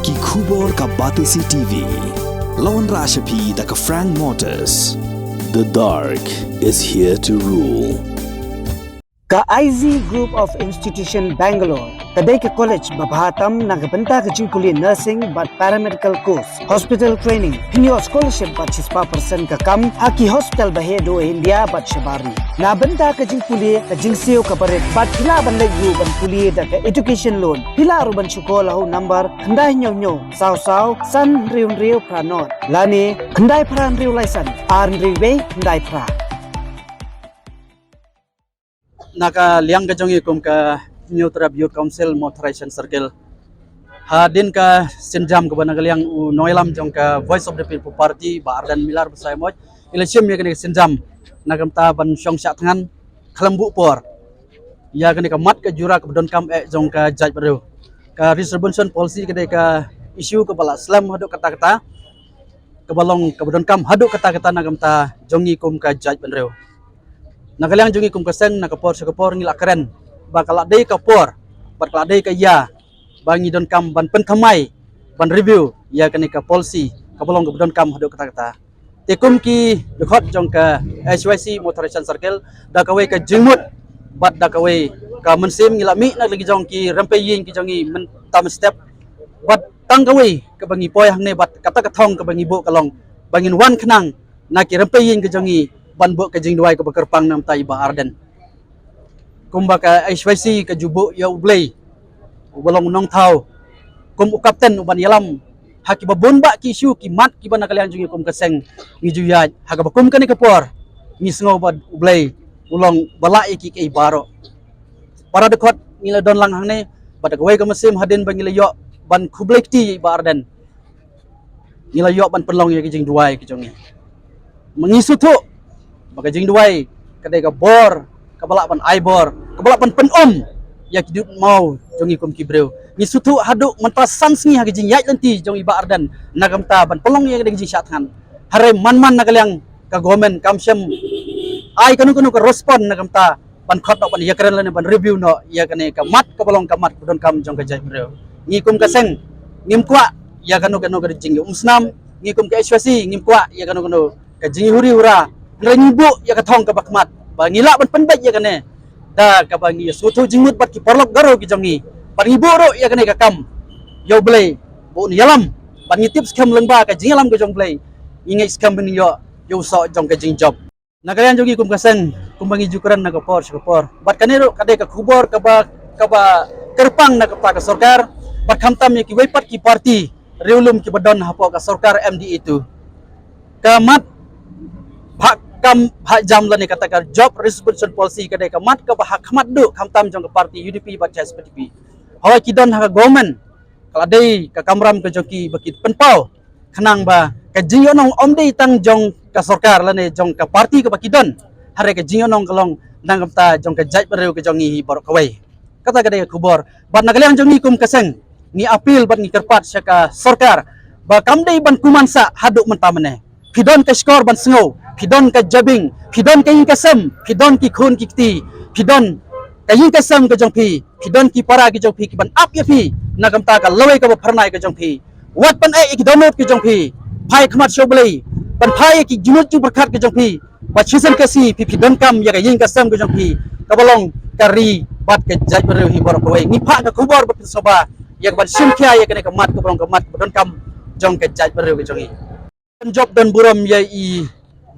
Ki Khubor ka Batisi TV. Lawan Rashapi da ka Frank Motors. The dark is here to rule. Ka IZ Group of Institution Bangalore, kadai ke college babhatam nagabanta ke jingkuli nursing but paramedical course, hospital training, pinyo scholarship but 6% ka kam, haki hospital bahedo India but shabari. Na banta ke jingkuli ke jingsio ka baret but pila ban legu ban kuli da ke education loan, pila ru ban sekolah number kendai nyo saw san riu pranot. Lani kendai pran riu laisan, ar riu kendai pra. Naka liang ka jongi kum ka New Tribute Council Motorization Circle hadin ka sinjam ka banang liang u noilam jong ka Voice of the People Party ba Ardan Milar besai moj election ya kani sinjam nagam ta ban syong syak tangan khalambu por ya kani ka mat ka jura ka don kam jong ka jaj baru ka distribution policy kani ka issue ka bala slam haduk kata-kata ka balong ka don kam haduk kata-kata nagam ta jongi kum ka jaj baru nakaliang jungi kum kaseng nakapor ngila keren bakal dei kapor bakal dei ka ya bangi don kam ban pentamai ban review ya kani ka policy kabolong ka don kam hadu kata-kata tekum ki dekhot jong ka HYC Motorization Circle da kawe ka jingmut bat da kawe ka mensim ngila mi nak lagi jong ki rampaying ki jongi men tam step bat tang kawe ka bangi poy hang ne bat kata kathong ka bangi bo kalong bangin wan khnang na ki rampaying ka jongi ban bo ka jing duai ka bakerpang nam tai ba Arden kumba ka HYC ka jubo ya ublay ubalong nong tau kum u kapten uban yalam haki babon ba ki issue ki mat ki ban nakalian jungi kum kaseng ni juyaj haga bakum kani kapor ni sngo bad ublay ulong balai ki kay baro para dekot ngila don lang hang ne bad gawai ka masim hadin ba ngila yo ban kublay ti ba Arden ngila yo ban penlong ya ki jing duai ki jongi mengisutu maka jing duai kadai ka bor kabala pan aibor kabala pan penom ya kidut mau jongi kum kibreu ni sutu haduk mentrasan sngi hagi jing yai lenti jongi ba Ardan nagam ta ban pelong ya kadai jing syathan hare man nakaliang ka government kamsem ai kanu ka respond nagam ta ban khot ban ya keren ban review no ya kane ka mat ka pelong ka mat don kam jong ka jai breu ni kum ka seng ngim kwa ya kanu ka jing umsnam ni kum ka HYC ngim kwa ya kanu ka jing huri hura ngibu ya kathong ka bakmat ba ngila ban penbet ya kane da ka bangi sutu jingmut bat ki porlok garo ki jongi ban ngibu ro ya kane ka kam yo blay bu ni yalam ban ngitip skam lengba ka jingalam ka jong blay ingai skam bin yo so jong ka jing job nakalian jongi kum kasen kum bangi jukuran na ka por bat kane ro kade ka khubor ka ba kerpang na ka pa ka sarkar bat khamtam ki weipat ki party reulum ki badon hapo ka sarkar MD itu kamat kam hak jam lani katakan job responsibility policy kadai kamat ka bahak khamat du khamtam jong ka party UDP baca SPDP hawa kidon ha government kala dei ka kamram ka joki bakit penpau khanang ba ka jingionong omdei tang jong ka sarkar lani jong ka party ka bakidon hare ka jingionong kalong nangam ta jong ka jaj bareu ka jongi borok kawai kata kadai khubor bat nagaliang jongi kum kaseng ni apil bat ni kerpat sya ka sarkar ba kamdei ban kumansa haduk mentamane pidon ka skor ban sngo pidon ka jabing pidon ka kasam pidon ki khun ki kti pidon ka kasam ka jong phi pidon ki para ki jong phi ki ban ap ya phi nagam ta ka lawai ka pharnai ka jong phi wat pan ai ki donot ki jong phi phai khmat shoblei pan phai ki jumut chu berkhat ki jong phi ba chisen ka si phi pidon kam ya ka kasam ka jong phi ka balong kari bat ka jaj bereu hi bor ko ni pha ka khubor ba soba ya ban sim khia ya ka mat ka balong ka mat don kam jong ka jaj bereu ka jongi job dan buram ya i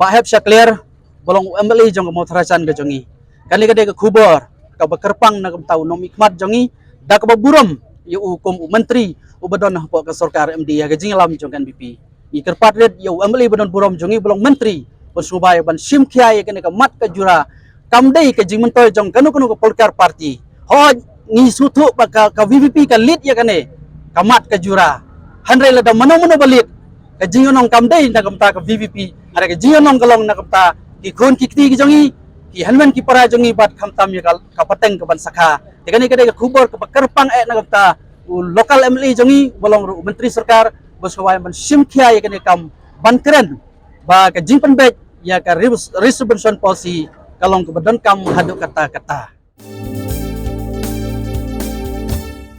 bahap sya clear bolong MLA jong motorization ka jongi kali ka khubor ka bakerpang na tau nom ikmat jongi da ka buram yu hukum menteri ubadon hapo ka sarkar MD ya jing lam jong kan BP i kerpat red yu MLA badon buram jongi bolong menteri bon subay ban sim khia ya ka mat ka jura kamdei ka jing mentoy jong kanu ka polkar party ho ni sutu ka VVP ka lead ya kane ka mat ka jura hanre la da mano balit ka jingionong kamdei na kamta ka VVP hare ka jingionong kalong na kamta ki khun ki kti ki jongi ki hanman ki para jongi bat khamtam ya ka pateng ka ban sakha tekani ka khubor ka kerpang na kamta local MLA jongi bolong ru menteri sarkar boswai ban simkhia ya kane kam ban keren ba ka jing penbet ya ka resolution policy kalong ka badon kam haduk kata-kata